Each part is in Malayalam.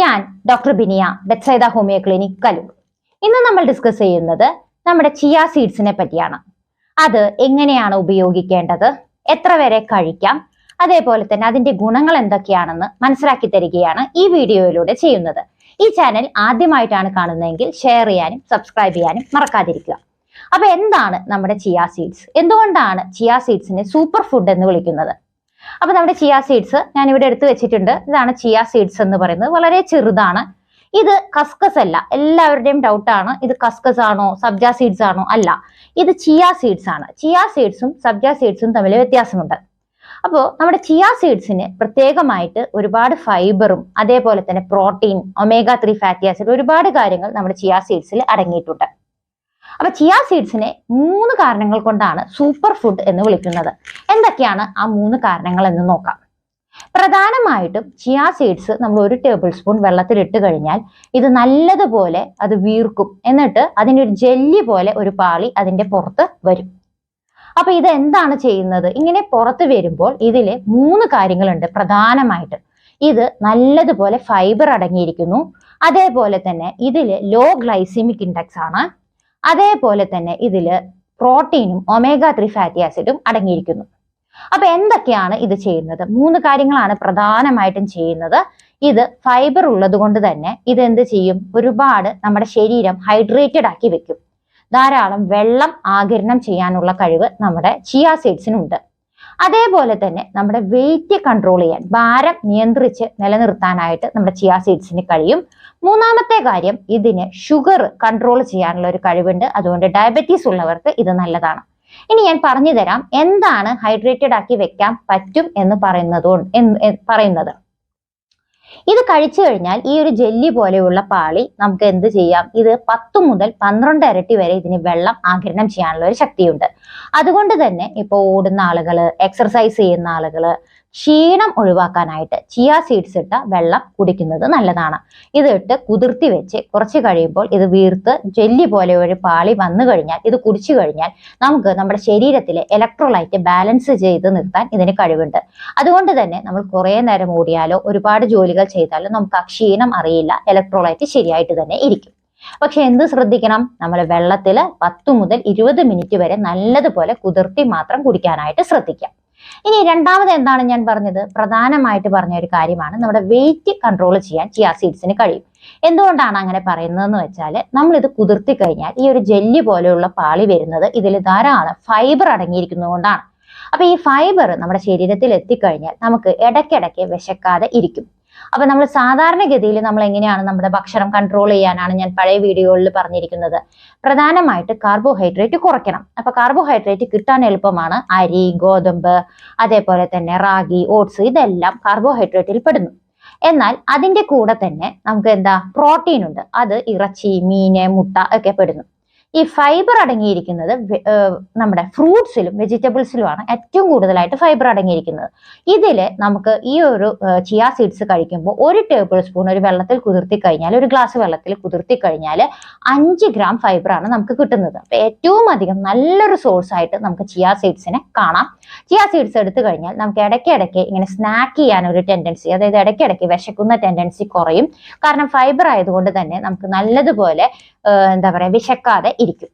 ഞാൻ doctor Biniya, Bethsaida homeo clinic, Kaloor. ഇന്ന് നമ്മൾ ഡിസ്കസ് ചെയ്യുന്നത് നമ്മുടെ ചിയ സീഡ്സിനെ പറ്റിയാണ്. അത് എങ്ങനെയാണ് ഉപയോഗിക്കേണ്ടത്, എത്ര വരെ കഴിക്കാം, അതേപോലെ തന്നെ അതിന്റെ ഗുണങ്ങൾ എന്തൊക്കെയാണെന്ന് മനസ്സിലാക്കി തരികയാണ് ഈ വീഡിയോയിലൂടെ ചെയ്യുന്നത്. ഈ ചാനൽ ആദ്യമായിട്ടാണ് കാണുന്നതെങ്കിൽ ഷെയർ ചെയ്യാനും സബ്സ്ക്രൈബ് ചെയ്യാനും മറക്കാതിരിക്കുക. അപ്പൊ എന്താണ് നമ്മുടെ ചിയ സീഡ്സ്? എന്തുകൊണ്ടാണ് ചിയ സീഡ്സിനെ സൂപ്പർ ഫുഡ് എന്ന് വിളിക്കുന്നത്? അപ്പൊ നമ്മുടെ ചിയ സീഡ്സ് ഞാൻ ഇവിടെ എടുത്തു വെച്ചിട്ടുണ്ട്. ഇതാണ് ചിയ സീഡ്സ് എന്ന് പറയുന്നത്. വളരെ ചെറുതാണ്. ഇത് കസ്കസ് അല്ല. എല്ലാവരുടെയും ഡൗട്ടാണ്, ഇത് കസ്കസ് ആണോ സബ്ജ സീഡ്സ് ആണോ? അല്ല, ഇത് ചിയ സീഡ്സ് ആണ്. ചിയ സീഡ്സും സബ്ജ സീഡ്സും തമ്മിൽ വ്യത്യാസമുണ്ട്. അപ്പോൾ നമ്മുടെ ചിയ സീഡ്സിന് പ്രത്യേകമായിട്ട് ഒരുപാട് ഫൈബറും അതേപോലെ തന്നെ പ്രോട്ടീൻ, ഒമേഗ 3 ഫാറ്റി ആസിഡ്, ഒരുപാട് കാര്യങ്ങൾ നമ്മുടെ ചിയ സീഡ്സിൽ അടങ്ങിയിട്ടുണ്ട്. അപ്പൊ ചിയ സീഡ്സിനെ 3 കാരണങ്ങൾ കൊണ്ടാണ് സൂപ്പർ ഫുഡ് എന്ന് വിളിക്കുന്നത്. എന്തൊക്കെയാണ് ആ 3 കാരണങ്ങൾ എന്ന് നോക്കാം. പ്രധാനമായിട്ടും ചിയ സീഡ്സ് നമ്മൾ 1 ടേബിൾ സ്പൂൺ വെള്ളത്തിൽ ഇട്ട് കഴിഞ്ഞാൽ ഇത് നല്ലതുപോലെ അത് വീർക്കും. എന്നിട്ട് അതിൻ്റെ ഒരു ജെല്ലി പോലെ ഒരു പാളി അതിന്റെ പുറത്ത് വരും. അപ്പൊ ഇത് എന്താണ് ചെയ്യുന്നത്? ഇങ്ങനെ പുറത്ത് വരുമ്പോൾ ഇതില് 3 കാര്യങ്ങളുണ്ട് പ്രധാനമായിട്ട്. ഇത് നല്ലതുപോലെ ഫൈബർ അടങ്ങിയിരിക്കുന്നു. അതേപോലെ തന്നെ ഇതില് ലോ ഗ്ലൈസിമിക് ഇൻഡെക്സ് ആണ്. അതേപോലെ തന്നെ ഇതില് പ്രോട്ടീനും ഒമേഗ 3 ഫാറ്റി ആസിഡും അടങ്ങിയിരിക്കുന്നു. അപ്പൊ എന്തൊക്കെയാണ് ഇത് ചെയ്യുന്നത്? 3 കാര്യങ്ങളാണ് പ്രധാനമായിട്ടും ചെയ്യുന്നത്. ഇത് ഫൈബർ ഉള്ളത് കൊണ്ട് തന്നെ ഇത് എന്ത് ചെയ്യും? ഒരുപാട് നമ്മുടെ ശരീരം ഹൈഡ്രേറ്റഡ് ആക്കി വെക്കും. ധാരാളം വെള്ളം ആഗിരണം ചെയ്യാനുള്ള കഴിവ് നമ്മുടെ ചിയ സീഡ്സിനുണ്ട്. അതേപോലെ തന്നെ നമ്മുടെ വെയിറ്റ് കൺട്രോൾ ചെയ്യാൻ, ഭാരം നിയന്ത്രിച്ച് നിലനിർത്താനായിട്ട് നമ്മുടെ ചിയ സീഡ്സിന് കഴിയും. 3-മത്തെ കാര്യം, ഇതിന് ഷുഗർ കൺട്രോൾ ചെയ്യാനുള്ള ഒരു കഴിവുണ്ട്. അതുകൊണ്ട് ഡയബറ്റീസ് ഉള്ളവർക്ക് ഇത് നല്ലതാണ്. ഇനി ഞാൻ പറഞ്ഞു തരാം എന്താണ് ഹൈഡ്രേറ്റഡ് ആക്കി വെക്കാൻ പറ്റും എന്ന് പറയുന്നത്. ഇത് കഴിച്ചു കഴിഞ്ഞാൽ ഈ ഒരു ജെല്ലി പോലെയുള്ള പാളി നമുക്ക് എന്ത് ചെയ്യാം? ഇത് 10 മുതൽ 12 ഇരട്ടി വരെ ഇതിന് വെള്ളം ആഗിരണം ചെയ്യാനുള്ള ഒരു ശക്തിയുണ്ട്. അതുകൊണ്ട് തന്നെ ഇപ്പോൾ ഓടുന്ന ആളുകള്, എക്സർസൈസ് ചെയ്യുന്ന ആളുകള് ക്ഷീണം ഒഴിവാക്കാനായിട്ട് ചിയ സീഡ്സ് ഇട്ട വെള്ളം കുടിക്കുന്നത് നല്ലതാണ്. ഇത് ഇട്ട് കുതിർത്തി വെച്ച് കുറച്ച് കഴിയുമ്പോൾ ഇത് വീർത്ത് ജെല്ലി പോലെ ഒരു പാളി വന്നു കഴിഞ്ഞാൽ ഇത് കുടിച്ചു കഴിഞ്ഞാൽ നമുക്ക് നമ്മുടെ ശരീരത്തിലെ ഇലക്ട്രോലൈറ്റ് ബാലൻസ് ചെയ്ത് നിർത്താൻ ഇതിന് കഴിവുണ്ട്. അതുകൊണ്ട് തന്നെ നമ്മൾ കുറെ നേരം ഓടിയാലോ ഒരുപാട് ജോലികൾ ചെയ്താലോ നമുക്ക് ആ ക്ഷീണം അറിയില്ല. ഇലക്ട്രോലൈറ്റ് ശരിയായിട്ട് തന്നെ ഇരിക്കും. പക്ഷെ എന്ത് ശ്രദ്ധിക്കണം? നമ്മൾ വെള്ളത്തിൽ 10 മുതൽ 20 മിനിറ്റ് വരെ നല്ലതുപോലെ കുതിർത്തി മാത്രം കുടിക്കാനായിട്ട് ശ്രദ്ധിക്കാം. ഇനി രണ്ടാമത് എന്താണ് ഞാൻ പറഞ്ഞത്? പ്രധാനമായിട്ട് പറഞ്ഞ ഒരു കാര്യമാണ്, നമ്മുടെ വെയിറ്റ് കൺട്രോൾ ചെയ്യാൻ ചിയ സീഡ്സിന് കഴിയും. എന്തുകൊണ്ടാണ് അങ്ങനെ പറയുന്നതെന്ന് വെച്ചാൽ, നമ്മൾ ഇത് കുതിർത്തി കഴിഞ്ഞാൽ ഈ ഒരു ജെല്ലി പോലെയുള്ള പാളി വരുന്നത് ഇതിൽ ധാരാളം ഫൈബർ അടങ്ങിയിരിക്കുന്നത് കൊണ്ടാണ്. അപ്പൊ ഈ ഫൈബർ നമ്മുടെ ശരീരത്തിൽ എത്തിക്കഴിഞ്ഞാൽ നമുക്ക് ഇടയ്ക്കിടയ്ക്ക് വിശക്കാതെ ഇരിക്കും. അപ്പൊ നമ്മൾ സാധാരണഗതിയിൽ നമ്മൾ എങ്ങനെയാണ് നമ്മുടെ ഭക്ഷണം കൺട്രോൾ ചെയ്യാനാണ് ഞാൻ പഴയ വീഡിയോകളിൽ പറഞ്ഞിരിക്കുന്നത്. പ്രധാനമായിട്ട് കാർബോഹൈഡ്രേറ്റ് കുറയ്ക്കണം. അപ്പൊ കാർബോഹൈഡ്രേറ്റ് കിട്ടാൻ എളുപ്പമാണ്. അരി, ഗോതമ്പ്, അതേപോലെ തന്നെ റാഗി, ഓട്സ്, ഇതെല്ലാം കാർബോഹൈഡ്രേറ്റിൽ പെടുന്നു. എന്നാൽ അതിന്റെ കൂടെ തന്നെ നമുക്ക് എന്താ? പ്രോട്ടീൻ ഉണ്ട്. അത് ഇറച്ചി, മീന്, മുട്ട ഒക്കെ പെടുന്നു. ഈ ഫൈബർ അടങ്ങിയിരിക്കുന്നത് നമ്മുടെ ഫ്രൂട്ട്സിലും വെജിറ്റബിൾസിലുമാണ് ഏറ്റവും കൂടുതലായിട്ട് ഫൈബർ അടങ്ങിയിരിക്കുന്നത്. ഇതില് നമുക്ക് ഈ ഒരു ചിയ സീഡ്സ് കഴിക്കുമ്പോൾ 1 ടേബിൾ സ്പൂൺ ഒരു വെള്ളത്തിൽ കുതിർത്തി കഴിഞ്ഞാൽ, ഒരു ഗ്ലാസ് വെള്ളത്തിൽ കുതിർത്തി കഴിഞ്ഞാൽ 5 ഗ്രാം ഫൈബറാണ് നമുക്ക് കിട്ടുന്നത്. അപ്പൊ ഏറ്റവും അധികം നല്ലൊരു സോഴ്സ് ആയിട്ട് നമുക്ക് ചിയ സീഡ്സിനെ കാണാം. ചിയ സീഡ്സ് എടുത്തു കഴിഞ്ഞാൽ നമുക്ക് ഇടയ്ക്കിടയ്ക്ക് ഇങ്ങനെ സ്നാക്ക് ചെയ്യാൻ ഒരു ടെൻഡൻസി, അതായത് ഇടയ്ക്കിടയ്ക്ക് വിശക്കുന്ന ടെൻഡൻസി കുറയും. കാരണം ഫൈബർ ആയതുകൊണ്ട് തന്നെ നമുക്ക് നല്ലതുപോലെ എന്താ പറയാ വിശക്കാതെ ഇരിക്കും.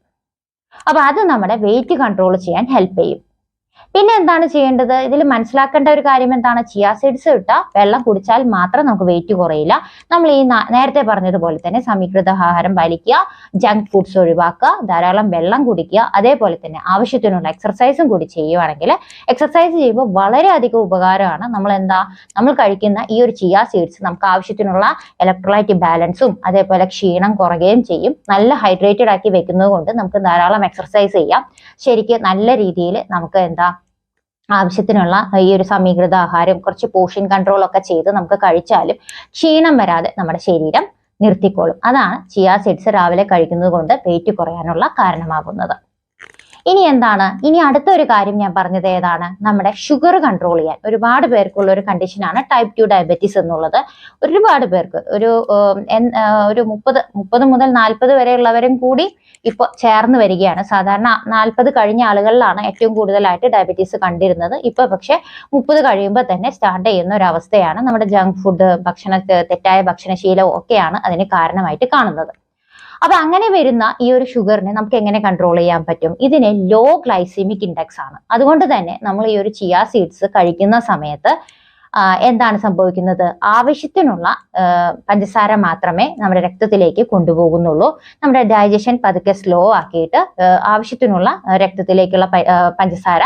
അപ്പൊ അത് നമ്മുടെ വെയിറ്റ് കൺട്രോൾ ചെയ്യാൻ ഹെൽപ്പ് ചെയ്യും. പിന്നെ എന്താണ് ചെയ്യേണ്ടത്? ഇതിൽ മനസ്സിലാക്കേണ്ട ഒരു കാര്യം എന്താണ്? ചിയ സീഡ്സ് ഇട്ട വെള്ളം കുടിച്ചാൽ മാത്രം നമുക്ക് വെയിറ്റ് കുറയില്ല. നമ്മൾ ഈ നേരത്തെ പറഞ്ഞതുപോലെ തന്നെ സമീകൃത ആഹാരം പാലിക്കുക, ജങ്ക് ഫുഡ്സ് ഒഴിവാക്കുക, ധാരാളം വെള്ളം കുടിക്കുക, അതേപോലെ തന്നെ ആവശ്യത്തിനുള്ള എക്സർസൈസും കൂടി ചെയ്യുവാണെങ്കിൽ, എക്സർസൈസ് ചെയ്യുമ്പോൾ വളരെയധികം ഉപകാരമാണ്. നമ്മൾ കഴിക്കുന്ന ഈ ഒരു ചിയ സീഡ്സ് നമുക്ക് ആവശ്യത്തിനുള്ള ഇലക്ട്രോലൈറ്റ് ബാലൻസും അതേപോലെ ക്ഷീണം കുറയുകയും ചെയ്യും. നല്ല ഹൈഡ്രേറ്റഡ് ആക്കി വെക്കുന്നത് കൊണ്ട് നമുക്ക് ധാരാളം എക്സർസൈസ് ചെയ്യാം. ശരിക്കും നല്ല രീതിയിൽ നമുക്ക് ആവശ്യത്തിനുള്ള ഈ ഒരു സമീകൃത ആഹാരം, കുറച്ച് പോർഷൻ കൺട്രോൾ ഒക്കെ ചെയ്ത് നമുക്ക് കഴിച്ചാലും ക്ഷീണം വരാതെ നമ്മുടെ ശരീരം നിർത്തിക്കോളും. അതാണ് ചിയ സീഡ്സ് രാവിലെ കഴിക്കുന്നത് കൊണ്ട് വെയിറ്റ് കുറയാനുള്ള കാരണമാകുന്നത്. ഇനി എന്താണ്, ഇനി അടുത്തൊരു കാര്യം ഞാൻ പറഞ്ഞത് ഏതാണ്, നമ്മുടെ ഷുഗർ കൺട്രോൾ ചെയ്യാൻ ഒരുപാട് പേർക്കുള്ള ഒരു കണ്ടീഷനാണ് ടൈപ്പ് 2 ഡയബറ്റീസ് എന്നുള്ളത്. ഒരുപാട് പേർക്ക് ഒരു 30 മുതൽ 40 വരെയുള്ളവരും കൂടി ഇപ്പൊ ചേർന്ന് വരികയാണ്. സാധാരണ 40 കഴിഞ്ഞ ആളുകളിലാണ് ഏറ്റവും കൂടുതലായിട്ട് ഡയബറ്റീസ് കണ്ടിരുന്നത്. ഇപ്പൊ പക്ഷെ 30 കഴിയുമ്പോൾ തന്നെ സ്റ്റാർട്ട് ചെയ്യുന്ന ഒരു അവസ്ഥയാണ്. നമ്മുടെ ജങ്ക് ഫുഡ്, തെറ്റായ ഭക്ഷണശീലവും ഒക്കെയാണ് അതിന് കാരണമായിട്ട് കാണുന്നത്. അപ്പൊ അങ്ങനെ വരുന്ന ഈ ഒരു ഷുഗറിനെ നമുക്ക് എങ്ങനെ കൺട്രോൾ ചെയ്യാൻ പറ്റും? ഇതിന് ലോ ഗ്ലൈസീമിക് ഇൻഡെക്സ് ആണ്. അതുകൊണ്ട് തന്നെ നമ്മൾ ഈ ഒരു ചിയ സീഡ്സ് കഴിക്കുന്ന സമയത്ത് എന്താണ് സംഭവിക്കുന്നത്, ആവശ്യത്തിനുള്ള പഞ്ചസാര മാത്രമേ നമ്മുടെ രക്തത്തിലേക്ക് കൊണ്ടുപോകുന്നുള്ളൂ. നമ്മുടെ ഡൈജഷൻ പതുക്കെ സ്ലോ ആക്കിയിട്ട് ആവശ്യത്തിനുള്ള രക്തത്തിലേക്കുള്ള പഞ്ചസാര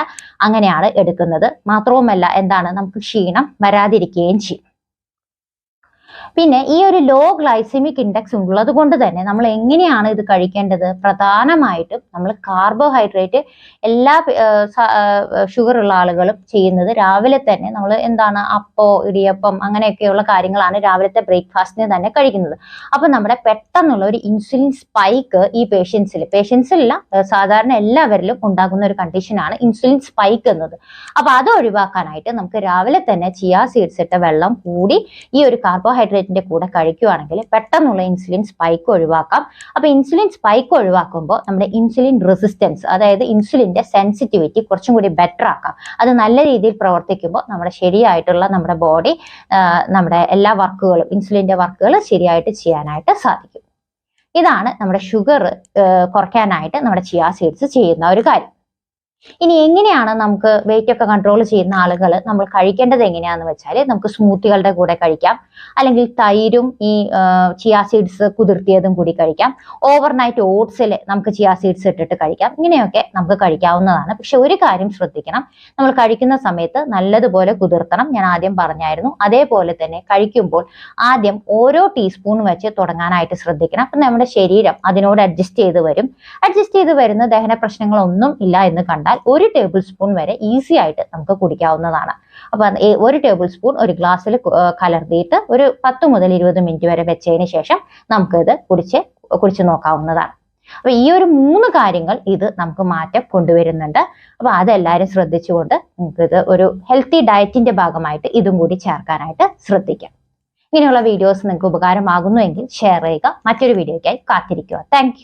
അങ്ങനെയാണ് എടുക്കുന്നത്. മാത്രവുമല്ല എന്താണ്, നമുക്ക് ക്ഷീണം വരാതിരിക്കുകയും ചെയ്യും. പിന്നെ ഈ ഒരു ലോ ഗ്ലൈസമിക് ഇൻഡെക്സ് ഉള്ളത് കൊണ്ട് തന്നെ നമ്മൾ എങ്ങനെയാണ് ഇത് കഴിക്കേണ്ടത്? പ്രധാനമായിട്ടും നമ്മൾ കാർബോഹൈഡ്രേറ്റ് എല്ലാ ഷുഗർ ഉള്ള ആളുകളും ചെയ്യുന്നത് രാവിലെ തന്നെ നമ്മൾ എന്താണ്, അപ്പോ ഇടിയപ്പം അങ്ങനെയൊക്കെയുള്ള കാര്യങ്ങളാണ് രാവിലത്തെ ബ്രേക്ക്ഫാസ്റ്റിന് തന്നെ കഴിക്കുന്നത്. അപ്പൊ നമ്മുടെ പെട്ടെന്നുള്ള ഒരു ഇൻസുലിൻ സ്പൈക്ക് ഈ പേഷ്യൻസിലില്ല, സാധാരണ എല്ലാവരിലും ഉണ്ടാകുന്ന ഒരു കണ്ടീഷനാണ് ഇൻസുലിൻ സ്പൈക്ക് എന്നത്. അപ്പൊ അത് ഒഴിവാക്കാനായിട്ട് നമുക്ക് രാവിലെ തന്നെ ചിയ സീഡ്സ് ഇട്ട വെള്ളം കൂടി ഈ ഒരു കാർബോഹൈഡ്രേറ്റിന്റെ കൂടെ കഴിക്കുകയാണെങ്കിൽ പെട്ടെന്നുള്ള ഇൻസുലിൻ സ്പൈക്ക് ഒഴിവാക്കാം. അപ്പൊ ഇൻസുലിൻ സ്പൈക്ക് ഒഴിവാക്കുമ്പോൾ നമ്മുടെ ഇൻസുലിൻ റെസിസ്റ്റൻസ്, അതായത് ഇൻസുലിന്റെ സെൻസിറ്റിവിറ്റി കുറച്ചും കൂടി ബെറ്റർ ആക്കാം. അത് നല്ല രീതിയിൽ പ്രവർത്തിക്കുമ്പോൾ നമ്മുടെ ശരിയായിട്ടുള്ള നമ്മുടെ ബോഡി നമ്മുടെ എല്ലാ വർക്കുകളും, ഇൻസുലിന്റെ വർക്കുകൾ ശരിയായിട്ട് ചെയ്യാനായിട്ട് സാധിക്കും. ഇതാണ് നമ്മുടെ ഷുഗർ കുറയ്ക്കാനായിട്ട് നമ്മുടെ ചിയ സീഡ്സ് ചെയ്യുന്ന ഒരു കാര്യം. ഇനി എങ്ങനെയാണ് നമുക്ക് വെയിറ്റ് ഒക്കെ കൺട്രോൾ ചെയ്യുന്ന ആളുകൾ നമ്മൾ കഴിക്കേണ്ടത് എങ്ങനെയാന്ന് വെച്ചാൽ, നമുക്ക് സ്മൂത്തികളുടെ കൂടെ കഴിക്കാം, അല്ലെങ്കിൽ തൈരും ഈ ചിയ സീഡ്സ് കുതിർത്തിയതും കൂടി കഴിക്കാം. ഓവർനൈറ്റ് ഓട്സിൽ നമുക്ക് ചിയ സീഡ്സ് ഇട്ടിട്ട് കഴിക്കാം. ഇങ്ങനെയൊക്കെ നമുക്ക് കഴിക്കാവുന്നതാണ്. പക്ഷെ ഒരു കാര്യം ശ്രദ്ധിക്കണം, നമ്മൾ കഴിക്കുന്ന സമയത്ത് നല്ലതുപോലെ കുതിർത്തണം. ഞാൻ ആദ്യം പറഞ്ഞായിരുന്നു. അതേപോലെ തന്നെ കഴിക്കുമ്പോൾ ആദ്യം ഓരോ ടീസ്പൂൺ വെച്ച് തുടങ്ങാനായിട്ട് ശ്രദ്ധിക്കണം. അപ്പം നമ്മുടെ ശരീരം അതിനോട് അഡ്ജസ്റ്റ് ചെയ്ത് വരുന്ന ദഹന പ്രശ്നങ്ങളൊന്നും ഇല്ല എന്ന് കണ്ടാൽ 1 ടേബിൾ സ്പൂൺ വരെ ഈസി ആയിട്ട് നമുക്ക് കുടിക്കാവുന്നതാണ്. അപ്പൊ 1 ടേബിൾ സ്പൂൺ ഒരു ഗ്ലാസ്സിൽ കലർത്തിയിട്ട് ഒരു 10 മുതൽ 20 മിനിറ്റ് വരെ വെച്ചതിന് ശേഷം നമുക്കിത് കുടിച്ച് നോക്കാവുന്നതാണ്. അപ്പൊ ഈ ഒരു 3 കാര്യങ്ങൾ ഇത് നമുക്ക് മാറ്റം കൊണ്ടുവരുന്നുണ്ട്. അപ്പൊ അതെല്ലാവരും ശ്രദ്ധിച്ചുകൊണ്ട് നമുക്കിത് ഒരു ഹെൽത്തി ഡയറ്റിന്റെ ഭാഗമായിട്ട് ഇതും കൂടി ചേർക്കാനായിട്ട് ശ്രദ്ധിക്കാം. ഇങ്ങനെയുള്ള വീഡിയോസ് നിങ്ങൾക്ക് ഉപകാരമാകുന്നുവെങ്കിൽ ഷെയർ ചെയ്യുക. മറ്റൊരു വീഡിയോയ്ക്കായി കാത്തിരിക്കുക. താങ്ക്